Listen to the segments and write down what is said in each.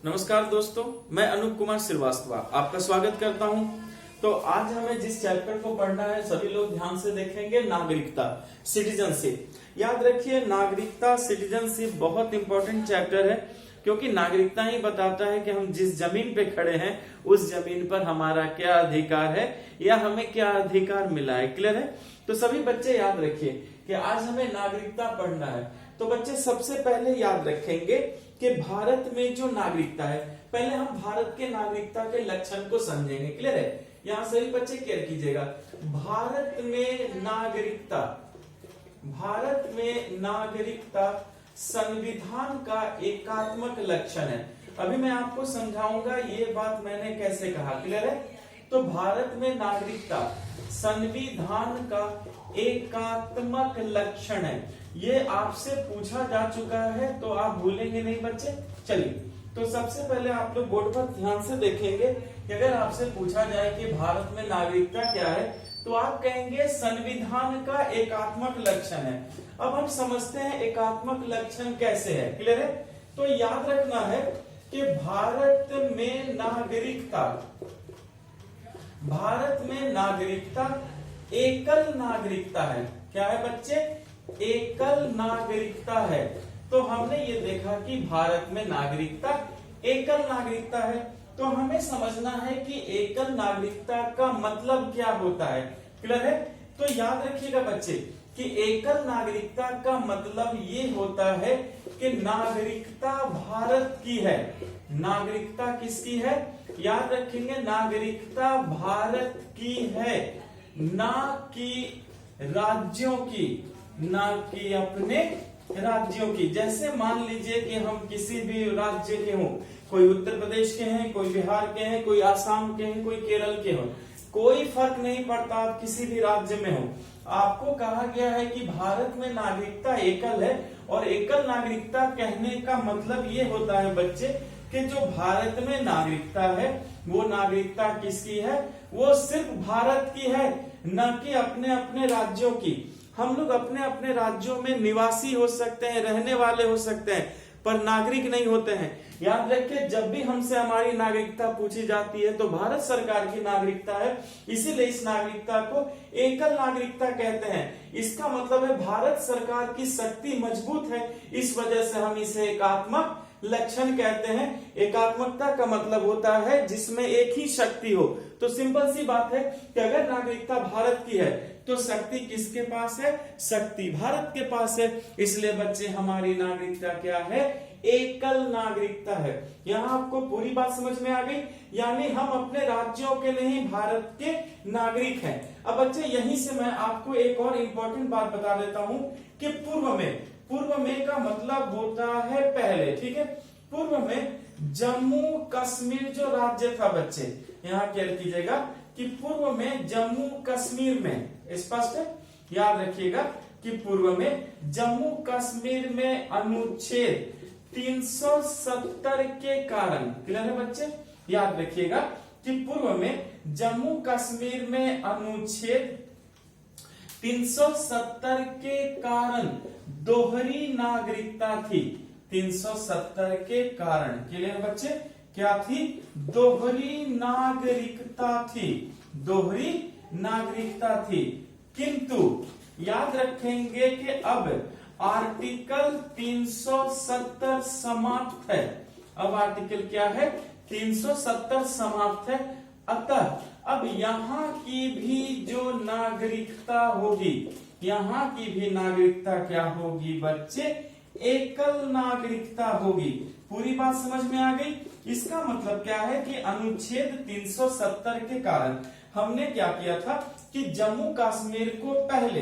नमस्कार दोस्तों, मैं अनूप कुमार श्रीवास्तव आपका स्वागत करता हूं। तो आज हमें जिस चैप्टर को पढ़ना है सभी लोग ध्यान से देखेंगे, नागरिकता, सिटीजनशिप। याद रखिए, नागरिकता सिटीजनशिप बहुत इंपॉर्टेंट चैप्टर है, क्योंकि नागरिकता ही बताता है कि हम जिस जमीन पे खड़े हैं उस जमीन पर हमारा क्या अधिकार है या हमें क्या अधिकार मिला है। क्लियर है? तो सभी बच्चे याद रखिए कि आज हमें नागरिकता पढ़ना है। तो बच्चे सबसे पहले याद रखेंगे कि भारत में जो नागरिकता है, पहले हम भारत के नागरिकता के लक्षण को समझेंगे। क्लियर है? यहाँ सभी बच्चे केयर कीजिएगा। भारत में नागरिकता संविधान का एकात्मक लक्षण है। अभी मैं आपको समझाऊंगा ये बात मैंने कैसे कहा। क्लियर है? तो भारत में नागरिकता संविधान का एकात्मक लक्षण है। ये आपसे पूछा जा चुका है, तो आप भूलेंगे नहीं बच्चे। चलिए, तो सबसे पहले आप लोग बोर्ड पर ध्यान से देखेंगे कि अगर आपसे पूछा जाए कि भारत में नागरिकता क्या है, तो आप कहेंगे संविधान का एकात्मक लक्षण है। अब हम समझते हैं एकात्मक लक्षण कैसे है। क्लियर है? तो याद रखना है कि भारत में नागरिकता एकल नागरिकता है। क्या है बच्चे? एकल नागरिकता है। तो हमने ये देखा कि भारत में नागरिकता एकल नागरिकता है। तो हमें समझना है कि एकल नागरिकता का मतलब क्या होता है। क्लियर है? तो याद रखिएगा बच्चे कि एकल नागरिकता का मतलब ये होता है कि नागरिकता भारत की है। नागरिकता किसकी है? याद रखेंगे, नागरिकता भारत की है, ना कि राज्यों की, ना कि अपने राज्यों की। जैसे मान लीजिए कि हम किसी भी राज्य के हों, कोई उत्तर प्रदेश के हैं, कोई बिहार के हैं, कोई आसाम के हैं, कोई केरल के हों, कोई फर्क नहीं पड़ता, आप किसी भी राज्य में हो। आपको कहा गया है कि भारत में नागरिकता एकल है, और एकल नागरिकता कहने का मतलब ये होता है बच्चे कि जो भारत में नागरिकता है वो नागरिकता किसकी है? वो सिर्फ भारत की है, न कि अपने अपने राज्यों की। हम लोग अपने अपने राज्यों में निवासी हो सकते हैं, रहने वाले हो सकते हैं, पर नागरिक नहीं होते हैं। याद रखिए, जब भी हमसे हमारी नागरिकता पूछी जाती है तो भारत सरकार की नागरिकता है, इसीलिए इस नागरिकता को एकल नागरिकता कहते हैं। इसका मतलब है भारत सरकार की शक्ति मजबूत है, इस वजह से हम इसे एकात्मक लक्षण कहते हैं। एकात्मकता का मतलब होता है जिसमें एक ही शक्ति हो। तो सिंपल सी बात है कि अगर नागरिकता भारत की है तो शक्ति किसके पास है? शक्ति भारत के पास है। इसलिए बच्चे हमारी नागरिकता क्या है? एकल नागरिकता है। यहाँ आपको पूरी बात समझ में आ गई? यानी हम अपने राज्यों के नहीं, भारत के नागरिक हैं। अब बच्चे यहीं से मैं आपको एक और इम्पोर्टेंट बात बता देता हूँ कि पूर्व में का मतलब होता है पहले। ठीक है? पूर्व में जम्मू कश्मीर जो राज्य था बच्चे, यहाँ क्लियर कीजिएगा कि पूर्व में जम्मू कश्मीर में, स्पष्ट है? याद रखिएगा कि पूर्व में जम्मू कश्मीर में अनुच्छेद 370 के कारण, क्लियर है बच्चे? याद रखिएगा कि पूर्व में जम्मू कश्मीर में अनुच्छेद 370 के कारण दोहरी नागरिकता थी। 370 के कारण, क्लियर बच्चे? क्या थी? दोहरी नागरिकता थी। दोहरी नागरिकता थी। किंतु याद रखेंगे कि अब आर्टिकल 370 समाप्त है। अब आर्टिकल क्या है? 370 समाप्त है। अतः अब यहाँ की भी जो नागरिकता होगी, यहाँ की भी नागरिकता क्या होगी बच्चे? एकल नागरिकता होगी। पूरी बात समझ में आ गई? इसका मतलब क्या है कि अनुच्छेद 370 के कारण हमने क्या किया था कि जम्मू कश्मीर को पहले,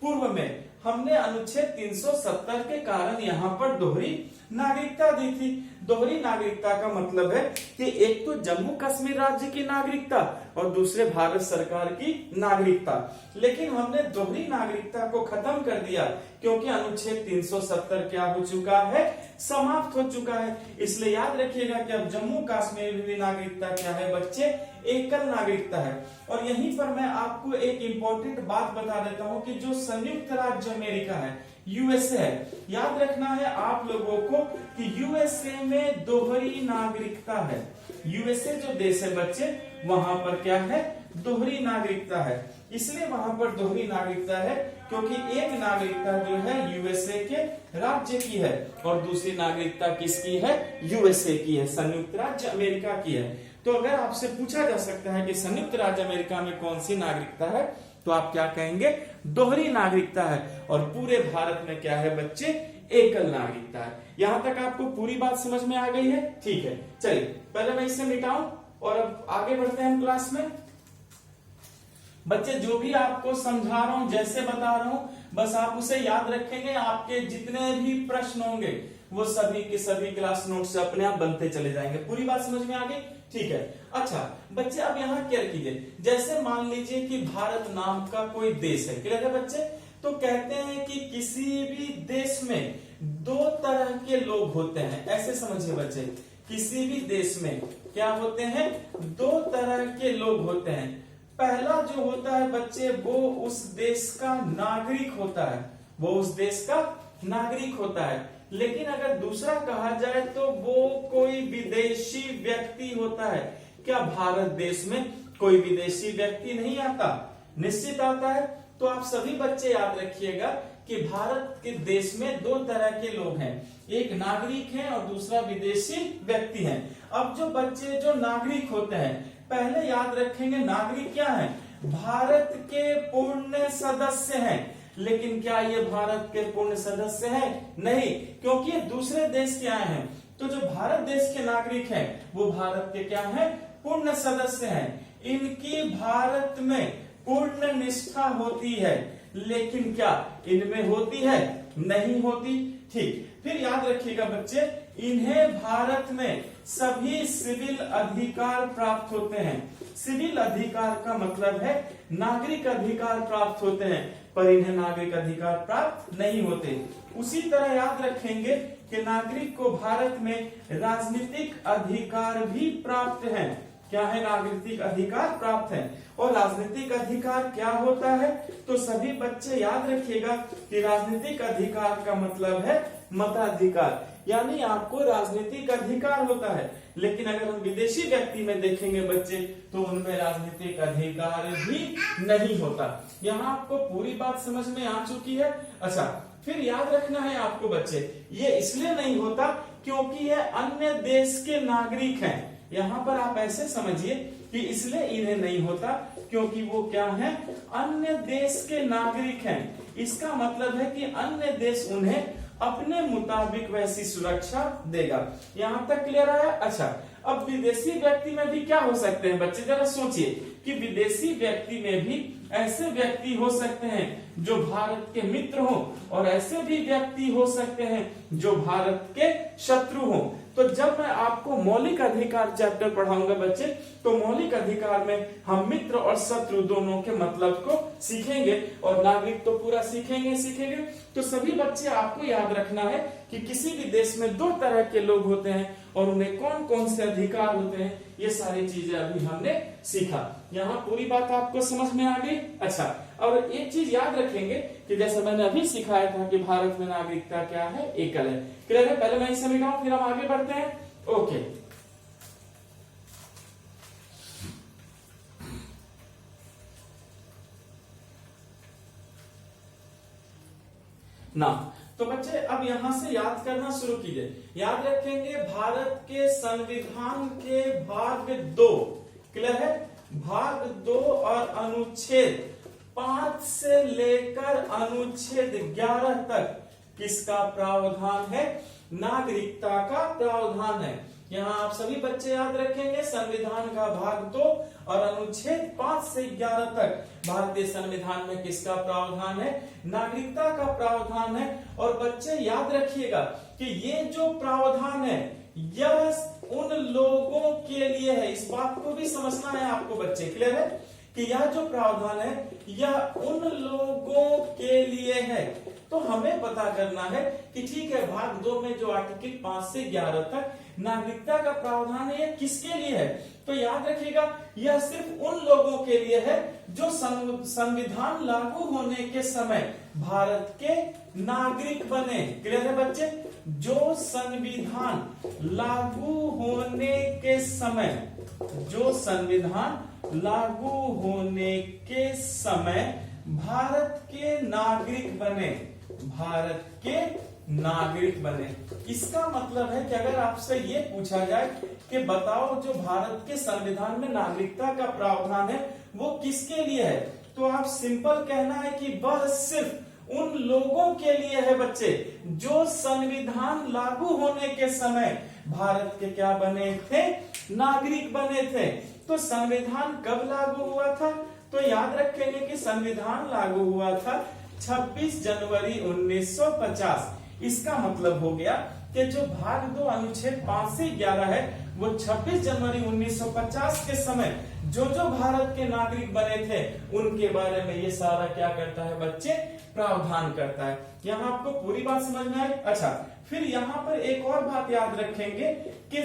पूर्व में हमने अनुच्छेद 370 के कारण यहाँ पर दोहरी नागरिकता दी थी। दोहरी नागरिकता का मतलब है कि एक तो जम्मू कश्मीर राज्य की नागरिकता और दूसरे भारत सरकार की नागरिकता। लेकिन हमने दोहरी नागरिकता को खत्म कर दिया, क्योंकि अनुच्छेद 370 क्या हो चुका है? समाप्त हो चुका है। इसलिए याद रखिएगा कि अब जम्मू कश्मीर में भी नागरिकता क्या है बच्चे? एकल नागरिकता है। और यहीं पर मैं आपको एक इंपॉर्टेंट बात बता देता हूं कि जो संयुक्त राज्य अमेरिका है, यूएसए है। याद रखना है आप लोगों को कि यूएसए में दोहरी नागरिकता है। यूएसए जो देश है बच्चे, वहां पर क्या है, दोहरी नागरिकता है। इसलिए वहां पर दोहरी नागरिकता है क्योंकि एक नागरिकता जो है यूएसए के राज्य की है और दूसरी नागरिकता किसकी है, यूएसए की है, संयुक्त राज्य अमेरिका की है। तो अगर आपसे पूछा जा सकता है कि संयुक्त राज्य अमेरिका में कौन सी नागरिकता है, तो आप क्या कहेंगे, दोहरी नागरिकता है। और पूरे भारत में क्या है बच्चे, एकल नागरिकता है। यहां तक आपको पूरी बात समझ में आ गई है? ठीक है, चलिए पहले मैं इसे मिटाऊं और अब आगे बढ़ते हैं हम क्लास में। बच्चे जो भी आपको समझा रहा हूं, जैसे बता रहा हूं, बस आप उसे याद रखेंगे। आपके जितने भी प्रश्न होंगे वो सभी के सभी क्लास नोट से अपने आप बनते चले जाएंगे। पूरी बात समझ में आ गई? ठीक है। अच्छा बच्चे अब यहाँ क्या कीजिए, जैसे मान लीजिए कि भारत नाम का कोई देश है, क्लियर है बच्चे? तो कहते हैं कि किसी भी देश में दो तरह के लोग होते हैं, ऐसे समझिए बच्चे। किसी भी देश में क्या होते हैं, दो तरह के लोग होते हैं। पहला जो होता है बच्चे, वो उस देश का नागरिक होता है, वो उस देश का नागरिक होता है। लेकिन अगर दूसरा कहा जाए तो वो कोई विदेशी व्यक्ति होता है। क्या भारत देश में कोई विदेशी व्यक्ति नहीं आता? निश्चित आता है। तो आप सभी बच्चे याद रखिएगा कि भारत के देश में दो तरह के लोग हैं, एक नागरिक है और दूसरा विदेशी व्यक्ति है। अब जो बच्चे जो नागरिक होते हैं, पहले याद रखेंगे नागरिक क्या है, भारत के पूर्ण सदस्य हैं। लेकिन क्या ये भारत के पूर्ण सदस्य हैं? नहीं, क्योंकि ये दूसरे देश के आए हैं। तो जो भारत देश के नागरिक हैं वो भारत के क्या हैं, पूर्ण सदस्य हैं। इनकी भारत में पूर्ण निष्ठा होती है, लेकिन क्या इनमें होती है? नहीं होती। ठीक, फिर याद रखिएगा बच्चे, इन्हें भारत में सभी सिविल अधिकार प्राप्त होते हैं। सिविल अधिकार का मतलब है नागरिक अधिकार प्राप्त होते हैं, पर इन्हें नागरिक अधिकार प्राप्त नहीं होते। उसी तरह याद रखेंगे कि नागरिक को भारत में राजनीतिक अधिकार भी प्राप्त हैं। क्या है, राजनीतिक अधिकार प्राप्त है। और राजनीतिक अधिकार क्या होता है, तो सभी बच्चे याद रखिएगा कि राजनीतिक अधिकार का मतलब है मताधिकार, यानी आपको राजनीतिक अधिकार होता है। लेकिन अगर हम विदेशी व्यक्ति में देखेंगे बच्चे, तो उनमें राजनीतिक अधिकार भी नहीं होता। यहाँ आपको पूरी बात समझ में आ चुकी है? अच्छा, फिर याद रखना है आपको बच्चे, ये इसलिए नहीं होता क्योंकि ये अन्य देश के नागरिक हैं। यहाँ पर आप ऐसे समझिए कि इसलिए इन्हें नहीं होता क्योंकि वो क्या है, अन्य देश के नागरिक हैं। इसका मतलब है कि अन्य देश उन्हें अपने मुताबिक वैसी सुरक्षा देगा। यहाँ तक क्लियर है? अच्छा, अब विदेशी व्यक्ति में भी क्या हो सकते हैं बच्चे, जरा सोचिए कि विदेशी व्यक्ति में भी ऐसे व्यक्ति हो सकते हैं जो भारत के मित्र हो, और ऐसे भी व्यक्ति हो सकते हैं जो भारत के शत्रु हो। तो जब मैं आपको मौलिक अधिकार चैप्टर पढ़ाऊंगा बच्चे, तो मौलिक अधिकार में हम मित्र और शत्रु दोनों के मतलब को सीखेंगे, और नागरिक तो पूरा सीखेंगे। तो सभी बच्चे आपको याद रखना है कि किसी भी देश में दो तरह के लोग होते हैं और उन्हें कौन कौन से अधिकार होते हैं, ये सारी चीजें अभी हमने सीखा। यहाँ पूरी बात आपको समझ में आ गई? अच्छा, और एक चीज याद रखेंगे कि जैसे मैंने अभी सिखाया था कि भारत में नागरिकता क्या है, एकल है। क्लियर है? पहले मैं इसे मिटाऊं फिर हम आगे बढ़ते हैं। ओके, ना तो बच्चे अब यहां से याद करना शुरू कीजिए। याद रखेंगे भारत के संविधान के भाग 2, क्लियर है, भाग 2 और अनुच्छेद 5 से लेकर अनुच्छेद 11 तक किसका प्रावधान है, नागरिकता का प्रावधान है। यहाँ आप सभी बच्चे याद रखेंगे संविधान का भाग 2 और अनुच्छेद 5 से 11 तक भारतीय संविधान में किसका प्रावधान है, नागरिकता का प्रावधान है। और बच्चे याद रखिएगा कि ये जो प्रावधान है यह उन लोगों के लिए है, इस बात को भी समझना है आपको बच्चे, क्लियर है कि यह जो प्रावधान है यह उन लोगों के लिए है तो हमें पता करना है कि ठीक है, भाग 2 में जो आर्टिकल 5 से 11 तक नागरिकता का प्रावधान है, यह किसके लिए है? तो याद रखिएगा, यह सिर्फ उन लोगों के लिए है जो संविधान लागू होने के समय भारत के नागरिक बने। क्लियर है बच्चे? जो संविधान लागू होने के समय, जो संविधान लागू होने के समय भारत के नागरिक बने, भारत के नागरिक बने। इसका मतलब है कि अगर आपसे ये पूछा जाए कि बताओ जो भारत के संविधान में नागरिकता का प्रावधान है वो किसके लिए है, तो आप सिंपल कहना है कि वह सिर्फ उन लोगों के लिए है बच्चे जो संविधान लागू होने के समय भारत के क्या बने थे? नागरिक बने थे। तो संविधान कब लागू हुआ था? तो याद रखेंगे कि संविधान लागू हुआ था 26 जनवरी 1950। इसका मतलब हो गया कि जो भाग 2 अनुच्छेद 5 से 11 है वो 26 जनवरी 1950 के समय जो जो भारत के नागरिक बने थे उनके बारे में ये सारा क्या करता है बच्चे? प्रावधान करता है। यहाँ आपको पूरी बात समझ में आई? अच्छा, फिर यहाँ पर एक और बात याद रखेंगे कि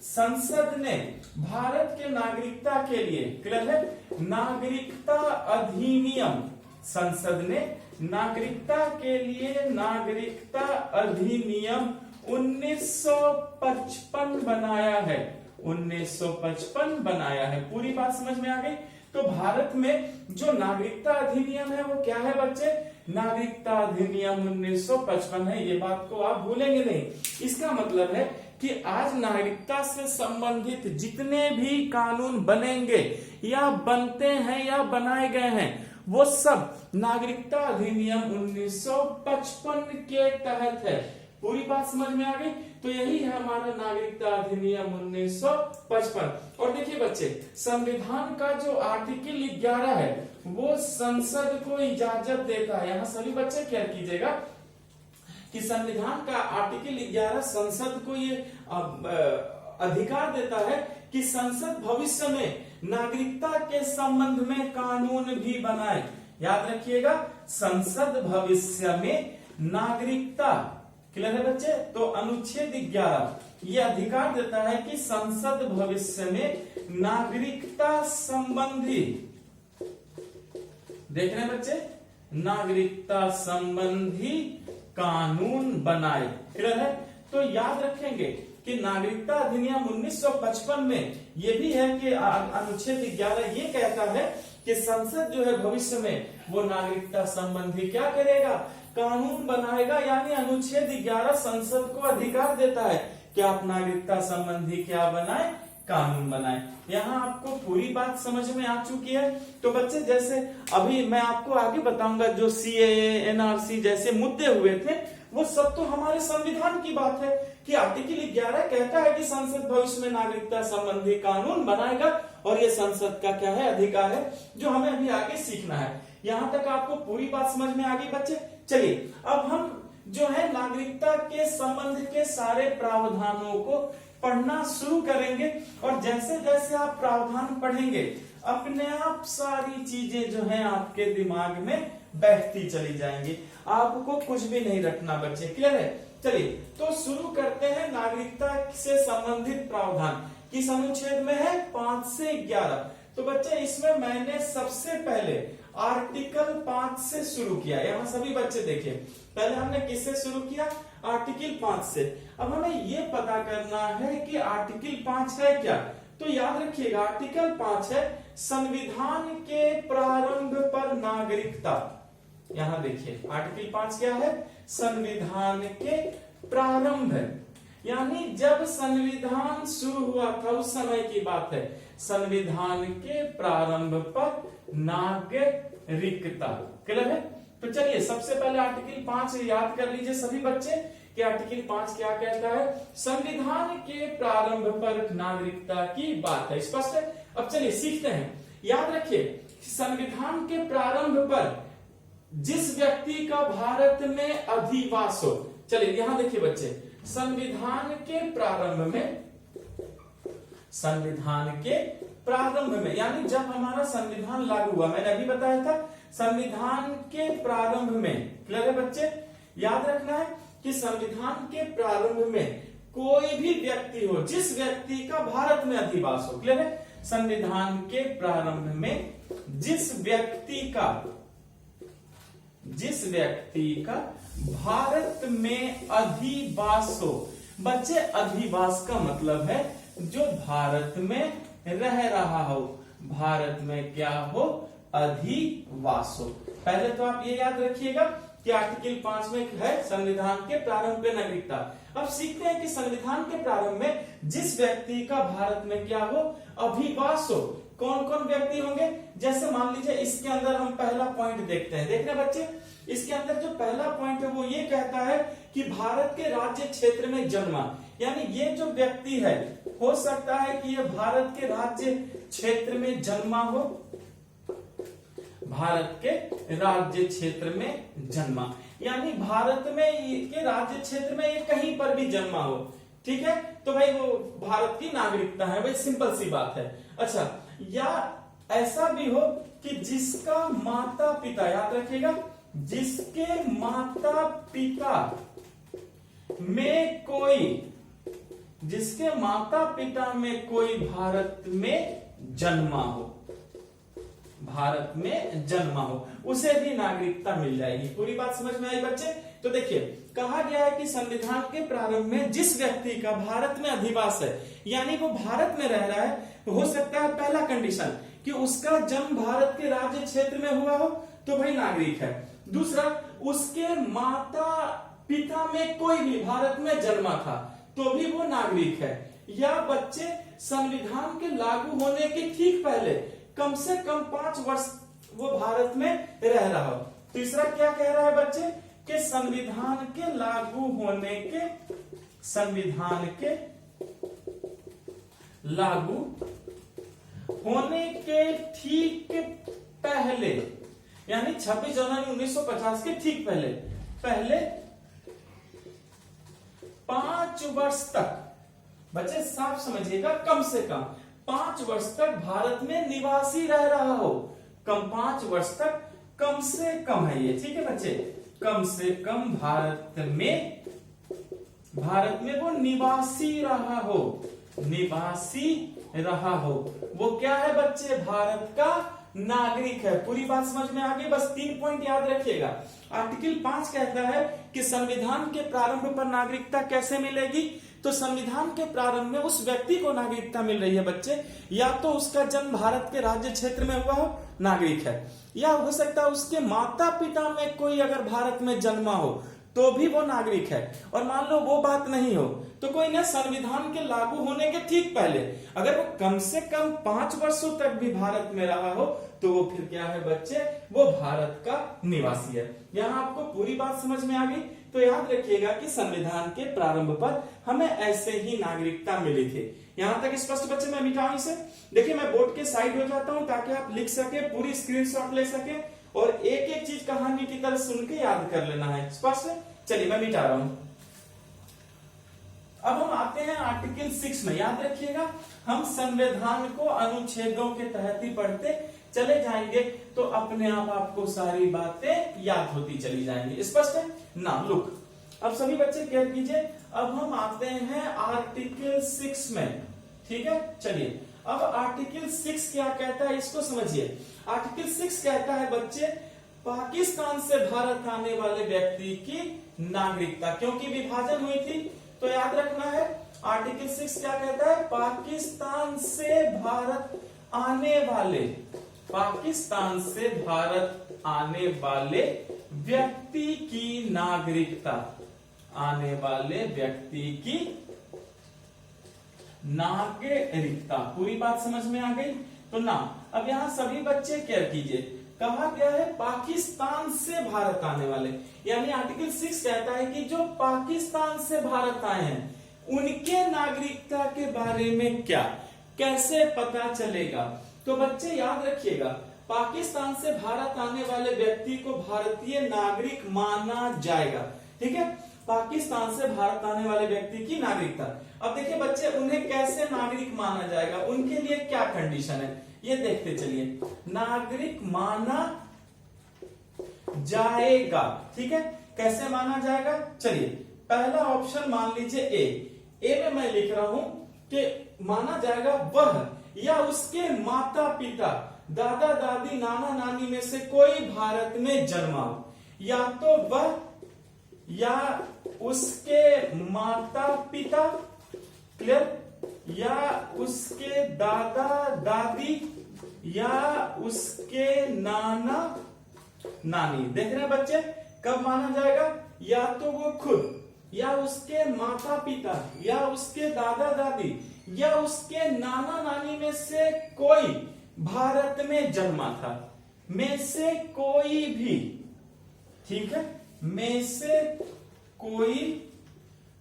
संसद ने भारत के नागरिकता के लिए, क्लियर है, नागरिकता अधिनियम, संसद ने नागरिकता के लिए नागरिकता अधिनियम 1955 बनाया है। 1955 बनाया है। पूरी बात समझ में आ गई? तो भारत में जो नागरिकता अधिनियम है वो क्या है बच्चे? नागरिकता अधिनियम 1955 है। ये बात को आप भूलेंगे नहीं। इसका मतलब है कि आज नागरिकता से संबंधित जितने भी कानून बनेंगे या बनते हैं या बनाए गए हैं वो सब नागरिकता अधिनियम 1955 के तहत है। पूरी बात समझ में आ गई? तो यही है हमारा नागरिकता अधिनियम 1955। और देखिए बच्चे, संविधान का जो आर्टिकल 11 है वो संसद को इजाजत देता है। यहाँ सभी बच्चे क्या कीजिएगा कि संविधान का आर्टिकल 11 संसद को ये अधिकार देता है कि संसद भविष्य में नागरिकता के संबंध में कानून भी बनाए। याद रखिएगा, संसद भविष्य में नागरिकता, क्लियर है बच्चे? तो अनुच्छेद 11 ये अधिकार देता है कि संसद भविष्य में नागरिकता संबंधी, देख रहे हैं बच्चे, नागरिकता संबंधी कानून बनाए। क्लियर है? तो याद रखेंगे कि नागरिकता अधिनियम 1955 में ये भी है कि अनुच्छेद 11 ये कहता है कि संसद जो है भविष्य में वो नागरिकता संबंधी क्या करेगा? कानून बनाएगा। यानी अनुच्छेद 11 संसद को अधिकार देता है कि आप नागरिकता संबंधी क्या बनाए? कानून बनाए। यहाँ आपको पूरी बात समझ में आ चुकी है। तो बच्चे जैसे अभी मैं आपको आगे बताऊंगा जो सीएए, एनआरसी जैसे मुद्दे हुए थे वो सब तो हमारे संविधान की बात है कि आर्टिकल 11 कहता है कि संसद भविष्य में नागरिकता संबंधी कानून बनाएगा और ये संसद का क्या है? अधिकार है, जो हमें अभी आगे सीखना है। यहाँ तक आपको पूरी बात समझ में आ गई बच्चे? चलिए अब हम जो है नागरिकता के संबंध के सारे प्रावधानों को पढ़ना शुरू करेंगे और जैसे जैसे आप प्रावधान पढ़ेंगे अपने आप सारी चीजें जो हैं आपके दिमाग में बैठती चली जाएंगी। आपको कुछ भी नहीं रखना बच्चे। क्लियर है? चलिए तो शुरू करते हैं नागरिकता से संबंधित प्रावधान। किस अनुच्छेद में है? 5 से 11। तो बच्चे इसमें मैंने सबसे पहले आर्टिकल 5 से शुरू किया। यहाँ सभी बच्चे देखिए, पहले हमने किससे शुरू किया? आर्टिकल 5 से। अब हमें ये पता करना है कि आर्टिकल 5 है क्या। तो याद रखिएगा आर्टिकल 5 है संविधान के प्रारंभ पर नागरिकता। यहाँ देखिए आर्टिकल 5 क्या है? संविधान के प्रारंभ है, यानी जब संविधान शुरू हुआ था उस समय की बात है। संविधान के प्रारंभ पर नागरिकता। क्लियर है? तो चलिए सबसे पहले आर्टिकल 5 याद कर लीजिए सभी बच्चे कि आर्टिकल 5 क्या कहता है? संविधान के प्रारंभ पर नागरिकता की बात है। स्पष्ट है? अब चलिए सीखते हैं। याद रखिए संविधान के प्रारंभ पर जिस व्यक्ति का भारत में अधिवास हो। चलिए यहां देखिए बच्चे, संविधान के प्रारंभ में, संविधान के प्रारंभ में यानी जब हमारा संविधान लागू हुआ, मैंने अभी बताया था संविधान के प्रारंभ में, क्लियर है बच्चे, याद रखना है कि संविधान के प्रारंभ में कोई भी व्यक्ति हो, जिस व्यक्ति का भारत में अधिवास हो, क्लियर है, संविधान के प्रारंभ में जिस व्यक्ति का भारत में अधिवास हो। बच्चे अधिवास का मतलब है जो भारत में रह रहा हो, भारत में क्या हो, अधिवास हो। पहले तो आप ये याद रखिएगा कि आर्टिकल 5 में है संविधान के प्रारंभ में नागरिकता। अब सीखते हैं कि संविधान के प्रारंभ में जिस व्यक्ति का भारत में क्या हो, अधिवास हो, कौन कौन व्यक्ति होंगे। जैसे मान लीजिए इसके अंदर हम पहला पॉइंट देखते हैं, देखना बच्चे, इसके अंदर जो पहला पॉइंट है वो ये कहता है कि भारत के राज्य क्षेत्र में जन्मा, यानी ये जो व्यक्ति है हो सकता है कि ये भारत के राज्य क्षेत्र में जन्मा हो, भारत के राज्य क्षेत्र में जन्मा, यानी भारत में के राज्य क्षेत्र में ये कहीं पर भी जन्मा हो, ठीक है, तो भाई वो भारत की नागरिकता है, भाई सिंपल सी बात है। अच्छा, या ऐसा भी हो कि जिसका माता पिता, याद रखिएगा, जिसके माता पिता में कोई भारत में जन्मा हो, भारत में जन्मा हो, उसे भी नागरिकता मिल जाएगी। पूरी बात समझ में आई बच्चे? तो देखिए कहा गया है कि संविधान के प्रारंभ में जिस व्यक्ति का भारत में अधिवास है, यानी वो भारत में रह रहा है, हो सकता है पहला कंडीशन कि उसका जन्म भारत के राज्य क्षेत्र में हुआ हो, तो भाई नागरिक है। दूसरा, उसके माता पिता में कोई भी भारत में जन्मा था, तो भी वो नागरिक है। या बच्चे संविधान के लागू होने के ठीक पहले कम से कम 5 वर्ष वो भारत में रह रहा हो। तीसरा क्या कह रहा है बच्चे कि संविधान के लागू होने के, संविधान के लागू होने के ठीक पहले, यानी 26 जनवरी 1950 के ठीक पहले 5 वर्ष तक, बच्चे साफ समझिएगा, कम से कम 5 वर्ष तक भारत में निवासी रह रहा हो। कम 5 वर्ष तक, कम से कम है ये, ठीक है बच्चे, कम से कम भारत में वो निवासी रहा हो, वो क्या है बच्चे, भारत का नागरिक है। पूरी बात समझ में आ गई? बस 3 पॉइंट याद रखिएगा। आर्टिकल 5 कहता है कि संविधान के प्रारंभ पर नागरिकता कैसे मिलेगी, तो संविधान के प्रारंभ में उस व्यक्ति को नागरिकता मिल रही है बच्चे, या तो उसका जन्म भारत के राज्य क्षेत्र में हुआ हो, नागरिक है, या हो सकता है उसके माता पिता में कोई अगर भारत में जन्मा हो तो भी वो नागरिक है। और मान लो वो बात नहीं हो तो कोई ना, संविधान के लागू होने के ठीक पहले अगर वो कम से कम 5 वर्षों तक भी भारत में रहा हो तो वो फिर क्या है बच्चे, वो भारत का निवासी है। यहाँ आपको पूरी बात समझ में आ गई? तो याद रखिएगा कि संविधान के प्रारंभ पर हमें ऐसे ही नागरिकता मिली थी। यहां तक स्पष्ट बच्चे? मैं मिटाऊं इसे? देखिए मैं बोर्ड के साइड हो जाता हूं ताकि आप लिख सके, पूरी स्क्रीनशॉट ले सके और एक एक चीज कहानी की तरह सुन के याद कर लेना है। स्पष्ट है? चलिए मैं मिटा रहा हूं। अब हम आते हैं आर्टिकल 6 में। याद रखिएगा हम संविधान को अनुच्छेदों के तहत ही पढ़ते चले जाएंगे तो अपने आप आपको सारी बातें याद होती चली जाएंगी। स्पष्ट है ना? लुक, अब सभी बच्चे केयर कीजिए। अब हम आते हैं आर्टिकल 6 में, ठीक है? चलिए अब आर्टिकल 6 क्या कहता है इसको समझिए। आर्टिकल 6 कहता है बच्चे, पाकिस्तान से भारत आने वाले व्यक्ति की नागरिकता, क्योंकि विभाजन हुई थी तो याद रखना है आर्टिकल 6 क्या कहता है, पाकिस्तान से भारत आने वाले, पाकिस्तान से भारत आने वाले व्यक्ति की नागरिकता, आने वाले व्यक्ति की नागरिकता। पूरी बात समझ में आ गई? तो ना, अब यहां सभी बच्चे केयर कीजिए, कहा गया है पाकिस्तान से भारत आने वाले, यानी आर्टिकल 6 कहता है कि जो पाकिस्तान से भारत आए हैं उनके नागरिकता के बारे में क्या, कैसे पता चलेगा। तो बच्चे याद रखिएगा, पाकिस्तान से भारत आने वाले व्यक्ति को भारतीय नागरिक माना जाएगा, ठीक है? पाकिस्तान से भारत आने वाले व्यक्ति की नागरिकता। अब देखिए बच्चे, उन्हें कैसे नागरिक माना जाएगा, उनके लिए क्या कंडीशन है ये देखते चलिए। नागरिक माना जाएगा। ठीक है, कैसे माना जाएगा? चलिए पहला ऑप्शन मान लीजिए ए में मैं लिख रहा हूं कि माना जाएगा वह या उसके माता पिता, दादा दादी, नाना नानी में से कोई भारत में जन्मा हो। या तो वह या उसके माता पिता, क्लियर, या उसके दादा दादी या उसके नाना नानी। देख रहे हैं बच्चे, कब माना जाएगा? या तो वो खुद या उसके माता पिता या उसके दादा दादी या उसके नाना नानी में से कोई भारत में जन्मा था। में से कोई भी, ठीक है, में से कोई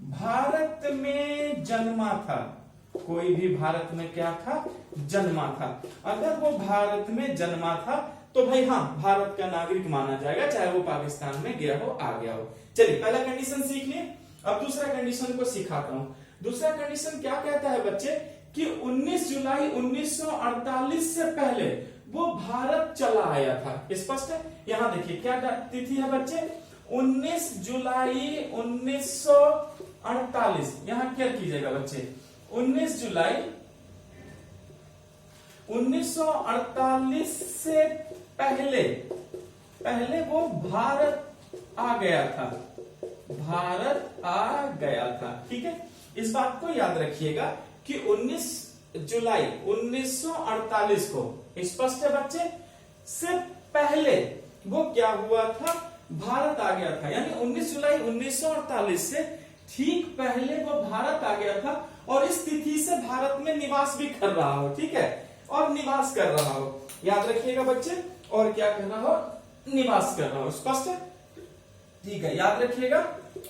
भारत में जन्मा था। कोई भी भारत में क्या था? जन्मा था। अगर वो भारत में जन्मा था तो भाई हाँ, भारत का नागरिक माना जाएगा, चाहे वो पाकिस्तान में गया हो, आ गया हो। चलिए पहला कंडीशन सीख लिए, अब दूसरा कंडीशन को सिखाता हूं। दूसरा कंडीशन क्या कहता है बच्चे कि 19 जुलाई 1948 से पहले वो भारत चला आया था। स्पष्ट है? यहां देखिए क्या तिथि है बच्चे, 19 जुलाई 1948। यहां क्या कीजिएगा बच्चे, 19 जुलाई 1948 से पहले वो भारत आ गया था। भारत आ गया था। ठीक है, इस बात को याद रखिएगा कि 19 जुलाई 1948 को, स्पष्ट है बच्चे, से पहले वो क्या हुआ था? भारत आ गया था। यानी 19 जुलाई 1948 से ठीक पहले वो भारत आ गया था और इस तिथि से भारत में निवास भी कर रहा हो। ठीक है, और निवास कर रहा हो, याद रखिएगा बच्चे, और क्या कर रहा हो? निवास कर रहा हो। स्पष्ट है? ठीक है, याद रखिएगा।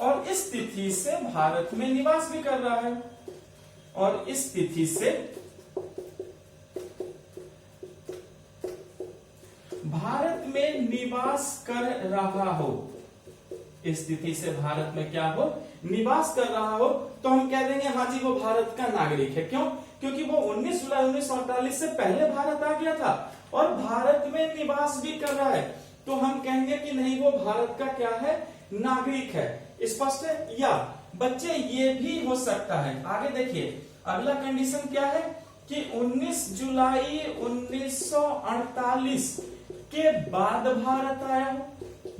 और इस तिथि से भारत में निवास भी कर रहा है, और इस तिथि से भारत में निवास कर रहा हो। इस तिथि से भारत में क्या हो? निवास कर रहा हो, तो हम कह देंगे हाँ जी वो भारत का नागरिक है। क्यों? क्योंकि वो 19 जुलाई 1948 से पहले भारत आ गया था और भारत में निवास भी कर रहा है, तो हम कहेंगे कि नहीं वो भारत का क्या है? नागरिक है। स्पष्ट है? या बच्चे ये भी हो सकता है, आगे देखिए अगला कंडीशन क्या है कि 19 जुलाई 1948 के बाद भारत आया हो।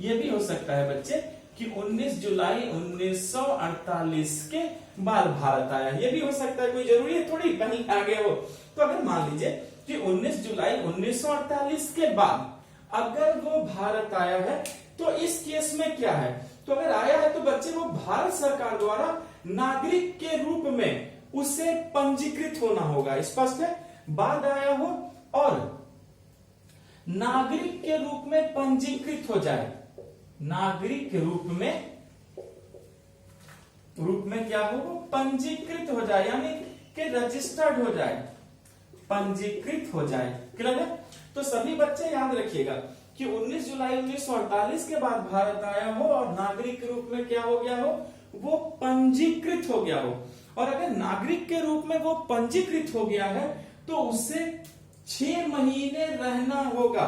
ये भी हो सकता है बच्चे कि 19 जुलाई 1948 के बाद भारत आया। ये भी हो सकता है, कोई जरूरी है थोड़ी पहले आ गया हो। तो अगर मान लीजिए कि 19 जुलाई 1948 के बाद अगर वो भारत आया है तो इस केस में क्या है? तो अगर आया है तो बच्चे वो भारत सरकार द्वारा नागरिक के रूप में उसे पंजीकृत होना होगा। स्पष्ट है? बाद आया हो और नागरिक के रूप में पंजीकृत हो जाए, नागरिक के रूप में क्या हो? वो पंजीकृत हो जाए, यानी कि रजिस्टर्ड हो जाए, पंजीकृत हो जाए। क्लियर है? तो सभी बच्चे याद रखिएगा कि 19 जुलाई 1948 के बाद भारत आया हो और नागरिक के रूप में क्या हो गया हो? वो पंजीकृत हो गया हो। और अगर नागरिक के रूप में वो पंजीकृत हो गया है तो उसे 6 महीने रहना होगा।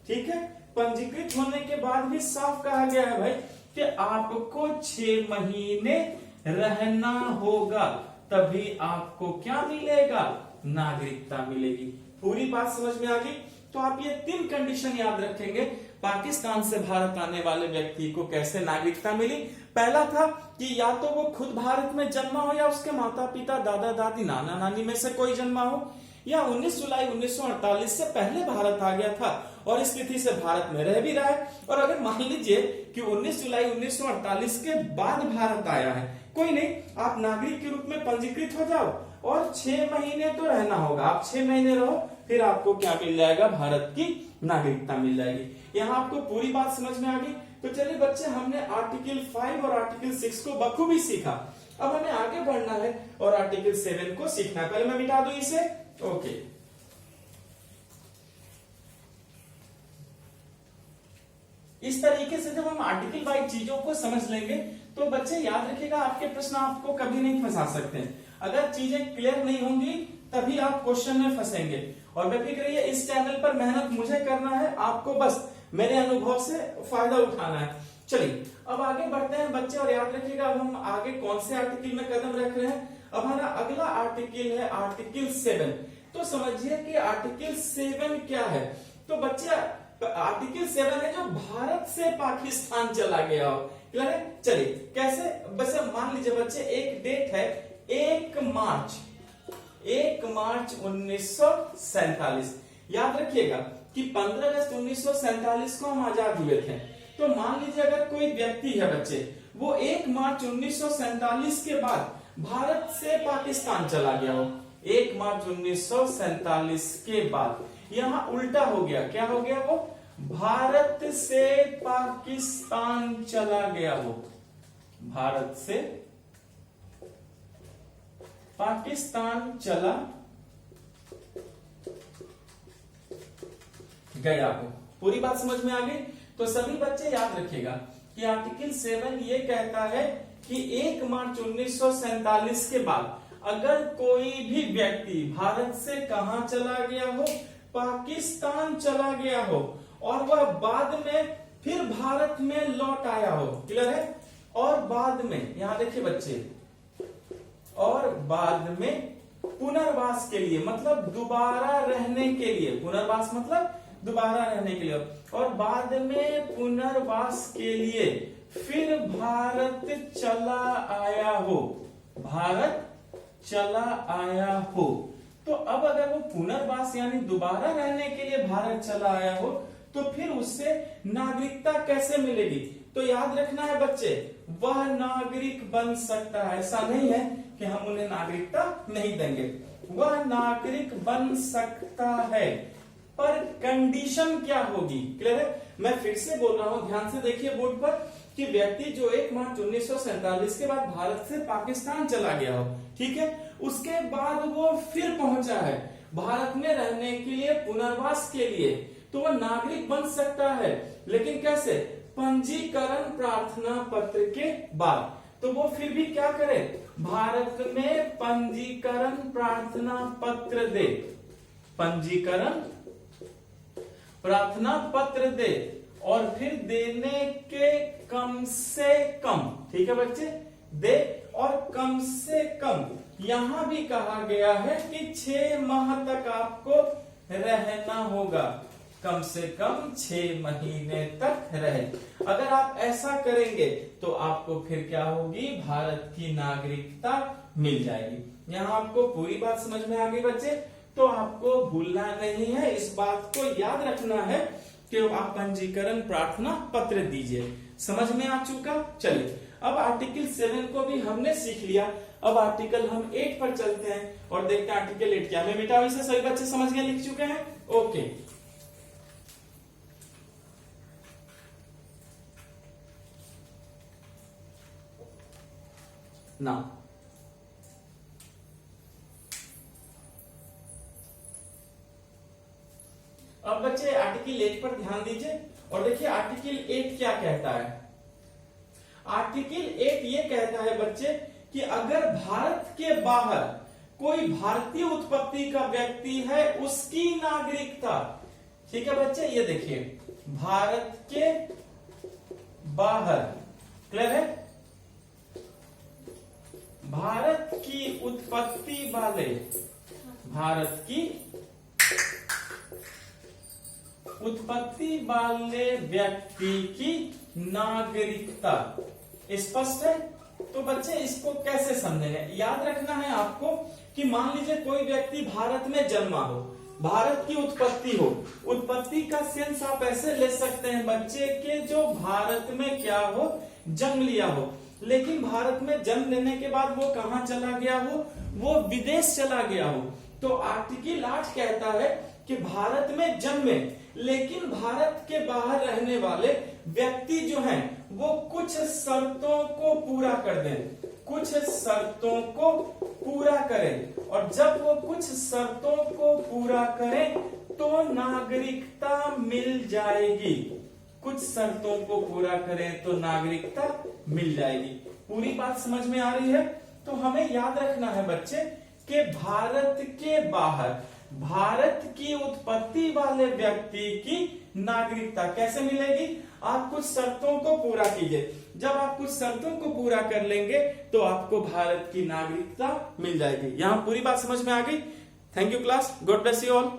ठीक है, पंजीकृत होने के बाद भी साफ कहा गया है भाई कि आपको 6 महीने रहना होगा, तभी आपको क्या मिलेगा? नागरिकता मिलेगी। पूरी बात समझ में आ गई? तो आप ये 3 कंडीशन याद रखेंगे पाकिस्तान से भारत आने वाले व्यक्ति को कैसे नागरिकता मिली। पहला था कि या तो वो खुद भारत में जन्मा हो या उसके माता पिता, दादा दादी, नाना नानी में से कोई जन्मा हो, या 19 जुलाई 1948 से पहले भारत आ गया था और इस तिथि से भारत में रह भी रहा है। और अगर मान लीजिए कि 19 जुलाई 1948 के बाद भारत आया है, कोई नहीं, आप नागरिक के रूप में पंजीकृत हो जाओ और 6 महीने तो रहना होगा। आप 6 महीने रहो, फिर आपको क्या मिल जाएगा? भारत की नागरिकता मिल जाएगी। यहाँ आपको पूरी बात समझ में आ गई? तो चलिए बच्चे, हमने आर्टिकल 5 और आर्टिकल 6 को बखूबी सीखा। अब हमें आगे बढ़ना है और आर्टिकल 7 को सीखना है। पहले मैं मिटा दूं इसे। ओके, इस तरीके से जब हम आर्टिकल वाइज चीजों को समझ लेंगे तो बच्चे याद रखिएगा आपके प्रश्न आपको कभी नहीं फंसा सकते। अगर चीजें क्लियर नहीं होंगी तभी आप क्वेश्चन में फंसेंगे। और बेफिक्र रहिए, इस चैनल पर मेहनत मुझे करना है, आपको बस मेरे अनुभव से फायदा उठाना है। चलिए अब आगे बढ़ते हैं बच्चे, और याद रखिएगा अब हम आगे कौन से आर्टिकल में कदम रख रहे हैं। अब हमारा अगला आर्टिकल है आर्टिकल 7। तो समझिए कि आर्टिकल 7 क्या है। तो बच्चे आर्टिकल 7 है जो भारत से पाकिस्तान चला गया हो। क्लियर है? चलिए कैसे, बस मान लीजिए बच्चे एक डेट है 1 मार्च 1947। याद रखिएगा कि 15 अगस्त 1947 को हम आजाद हुए थे। तो मान लीजिए अगर कोई व्यक्ति है बच्चे, वो 1 मार्च 1947 के बाद भारत से पाकिस्तान चला गया हो। 1 मार्च 1947 के बाद यहां उल्टा हो गया, क्या हो गया, वो भारत से पाकिस्तान चला गया हो, भारत से पाकिस्तान चला गया हो। पूरी बात समझ में आ गई? तो सभी बच्चे याद रखिएगा कि आर्टिकल 7 ये कहता है कि 1 मार्च 1947 के बाद अगर कोई भी व्यक्ति भारत से कहां चला गया हो, पाकिस्तान चला गया हो, और वह बाद में फिर भारत में लौट आया हो। क्लियर है? और बाद में, यहां देखिए बच्चे, और बाद में पुनर्वास के लिए, मतलब दोबारा रहने के लिए, पुनर्वास मतलब दोबारा रहने के लिए, और बाद में पुनर्वास के लिए फिर भारत चला आया हो, भारत चला आया हो। तो अब अगर वो पुनर्वास यानी दोबारा रहने के लिए भारत चला आया हो, तो फिर उससे नागरिकता कैसे मिलेगी? तो याद रखना है बच्चे, वह नागरिक बन सकता है। ऐसा नहीं है कि हम उन्हें नागरिकता नहीं देंगे, वह नागरिक बन सकता है, पर कंडीशन क्या होगी? क्लियर है? मैं फिर से बोल रहा हूं, ध्यान से देखिए बोर्ड पर, कि व्यक्ति जो 1 मार्च 1947 के बाद भारत से पाकिस्तान चला गया हो, ठीक है, उसके बाद वो फिर पहुंचा है भारत में रहने के लिए, पुनर्वास के लिए, तो वह नागरिक बन सकता है। लेकिन कैसे? पंजीकरण प्रार्थना पत्र के बाद। तो वो फिर भी क्या करे? भारत में पंजीकरण प्रार्थना पत्र दे, पंजीकरण प्रार्थना पत्र दे, और फिर देने के कम से कम, ठीक है बच्चे, दे, और कम से कम यहां भी कहा गया है कि 6 माह तक आपको रहना होगा, कम से कम 6 महीने तक रहे। अगर आप ऐसा करेंगे तो आपको फिर क्या होगी? भारत की नागरिकता मिल जाएगी। यहाँ आपको पूरी बात समझ में आ गई बच्चे? तो आपको भूलना नहीं है, इस बात को याद रखना है कि आप पंजीकरण प्रार्थना पत्र दीजिए। समझ में आ चुका? चलिए अब आर्टिकल 7 को भी हमने सीख लिया। अब आर्टिकल हम 8 पर चलते हैं और देखते हैं आर्टिकल 8 क्या। मैं मिटा इसे सभी बच्चे समझ गए, लिख चुके हैं? ओके, ना अब बच्चे आर्टिकल 8 पर ध्यान दीजिए और देखिए आर्टिकल 8 क्या कहता है। आर्टिकल 8 ये कहता है बच्चे कि अगर भारत के बाहर कोई भारतीय उत्पत्ति का व्यक्ति है, उसकी नागरिकता, ठीक है बच्चे, ये देखिए भारत के बाहर, क्लियर है, भारत की उत्पत्ति वाले, भारत की उत्पत्ति वाले व्यक्ति की नागरिकता। स्पष्ट है? तो बच्चे इसको कैसे समझेंगे? याद रखना है आपको कि मान लीजिए कोई व्यक्ति भारत में जन्मा हो, भारत की उत्पत्ति हो। उत्पत्ति का सेंस आप ऐसे ले सकते हैं बच्चे के जो भारत में क्या हो, जन्म लिया हो, लेकिन भारत में जन्म लेने के बाद वो कहां चला गया हो, वो विदेश चला गया हो। तो आर्टिकल 8 कहता है कि भारत में जन्मे लेकिन भारत के बाहर रहने वाले व्यक्ति जो हैं वो कुछ शर्तों को पूरा कर दें, कुछ शर्तों को पूरा करें, और जब वो कुछ शर्तों को पूरा करें तो नागरिकता मिल जाएगी। कुछ शर्तों को पूरा करें तो नागरिकता मिल जाएगी। पूरी बात समझ में आ रही है? तो हमें याद रखना है बच्चे कि भारत के बाहर भारत की उत्पत्ति वाले व्यक्ति की नागरिकता कैसे मिलेगी? आप कुछ शर्तों को पूरा कीजिए। जब आप कुछ शर्तों को पूरा कर लेंगे तो आपको भारत की नागरिकता मिल जाएगी। यहाँ पूरी बात समझ में आ गई? Thank you class, God bless you all.